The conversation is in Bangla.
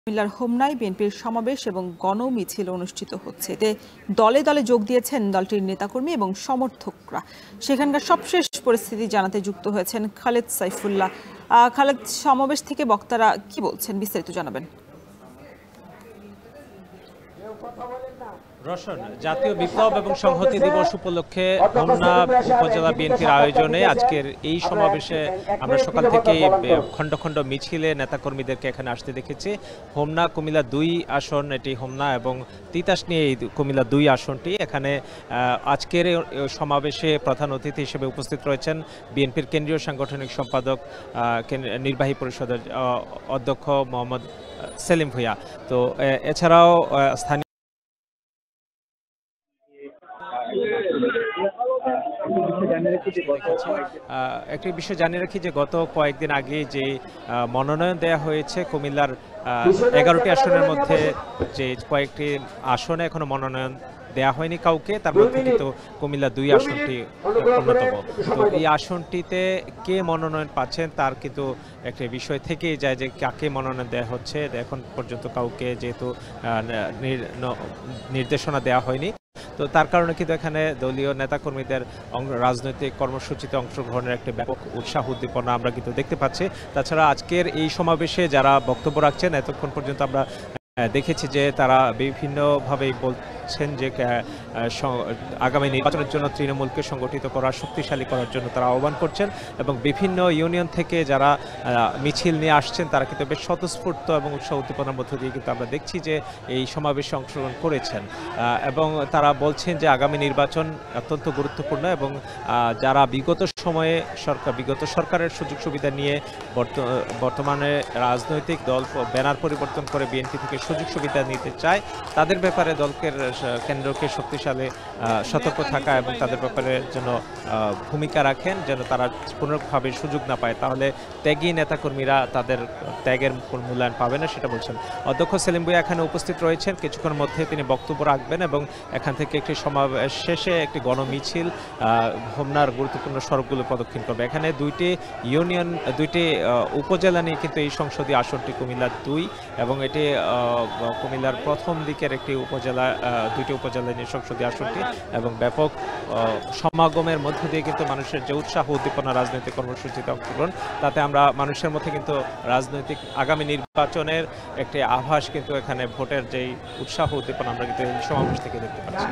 কুমিল্লার হোমনায় বিএনপির সমাবেশ এবং গণমিছিল অনুষ্ঠিত হচ্ছে। এতে দলে দলে যোগ দিয়েছেন দলটির নেতাকর্মী এবং সমর্থকরা। সেখানকার সবশেষ পরিস্থিতি জানাতে যুক্ত হয়েছেন খালেদ সাইফুল্লাহ। খালেদ, সমাবেশ থেকে বক্তারা কি বলছেন, বিস্তারিত জানাবেন। রোশন, জাতীয় বিপ্লব এবং সংহতি দিবস উপলক্ষে হোমনা উপজেলা বিএনপির আয়োজনে আজকের এই সমাবেশে আমরা সকাল থেকেই খণ্ড খণ্ড মিছিলে নেতাকর্মীদেরকে এখানে আসতে দেখেছি। হোমনা কুমিল্লা 2 আসন, এটি হোমনা এবং তিতাস নিয়ে এই কুমিল্লা 2 আসনটি। এখানে আজকের সমাবেশে প্রধান অতিথি হিসেবে উপস্থিত রয়েছেন বিএনপির কেন্দ্রীয় সাংগঠনিক সম্পাদক, নির্বাহী পরিষদের অধ্যক্ষ মোহাম্মদ সেলিম ভুঁইয়া। তো এছাড়াও স্থানীয় একটি বিষয় জানিয়ে রাখি যে গত কয়েকদিন আগে যে মনোনয়ন দেয়া হয়েছে কুমিল্লার 11টি আসনের মধ্যে, যে কয়েকটি আসনে এখনো মনোনয়ন দেয়া হয়নি কাউকে, তার মধ্যে কিন্তু কুমিল্লা 2 আসনটি অন্যতম। তো এই আসনটিতে কে মনোনয়ন পাচ্ছেন তার কিন্তু একটা বিষয় থেকেই যায় যে কাকে মনোনয়ন দেওয়া হচ্ছে। এখন পর্যন্ত কাউকে যেহেতু নির্দেশনা দেওয়া হয়নি, তো তার কারণে কিন্তু এখানে দলীয় নেতাকর্মীদের রাজনৈতিক কর্মসূচিতে অংশগ্রহণের একটা ব্যাপক উৎসাহ উদ্দীপনা আমরা কিন্তু দেখতে পাচ্ছি। তাছাড়া আজকের এই সমাবেশে যারা বক্তব্য রাখছেন এতক্ষণ পর্যন্ত আমরা দেখেছি যে তারা বিভিন্নভাবেই বলছেন যে আগামী নির্বাচনের জন্য তৃণমূলকে সংগঠিত করা, শক্তিশালী করার জন্য তারা আহ্বান করছেন এবং বিভিন্ন ইউনিয়ন থেকে যারা মিছিল নিয়ে আসছেন তারা কিন্তু বেশ স্বতঃস্ফূর্ত এবং উৎসাহ উদ্দীপনার মধ্য দিয়ে কিন্তু আমরা দেখছি যে এই সমাবেশে অংশগ্রহণ করেছেন এবং তারা বলছেন যে আগামী নির্বাচন অত্যন্ত গুরুত্বপূর্ণ এবং যারা বিগত সরকারের সুযোগ সুবিধা নিয়ে বর্তমানে রাজনৈতিক দল ব্যানার পরিবর্তন করে বিএনপি থেকে সুযোগ সুবিধা নিতে চায়, তাদের ব্যাপারে কেন্দ্রকে শক্তিশালী সতর্ক থাকা এবং তাদের ব্যাপারে যেন ভূমিকা রাখেন, যেন তারা পুনর্ভাবে সুযোগ না পায়, তাহলে ত্যাগী নেতাকর্মীরা তাদের ত্যাগের মূল্যায়ন পাবে না, সেটা বলছেন। অধ্যক্ষ সেলিম ভুঁইয়া এখানে উপস্থিত রয়েছেন, কিছুক্ষণের মধ্যে তিনি বক্তব্য রাখবেন এবং এখান থেকে একটি সমাবেশ শেষে একটি গণমিছিল হোমনার গুরুত্বপূর্ণ সড়কগুলো প্রদক্ষিণ করবে। এখানে দুইটি উপজেলা নিয়ে কিন্তু এই সংসদীয় আসনটি কুমিল্লা 2 এবং এটি কুমিল্লার প্রথম দিকের একটি উপজেলা, দুইটি উপজেলা নিয়ে সংসদীয় আসনটি এবং ব্যাপক সমাগমের মধ্য দিয়ে কিন্তু মানুষের যে উৎসাহ উদ্দীপনা রাজনৈতিক কর্মসূচিতে অংশগ্রহণ, তাতে আমরা মানুষের মধ্যে কিন্তু রাজনৈতিক আগামী নির্বাচনের একটি আভাস কিন্তু এখানে ভোটের যেই উৎসাহ উদ্দীপনা আমরা কিন্তু এই সমাবেশ থেকে দেখতে পাচ্ছি।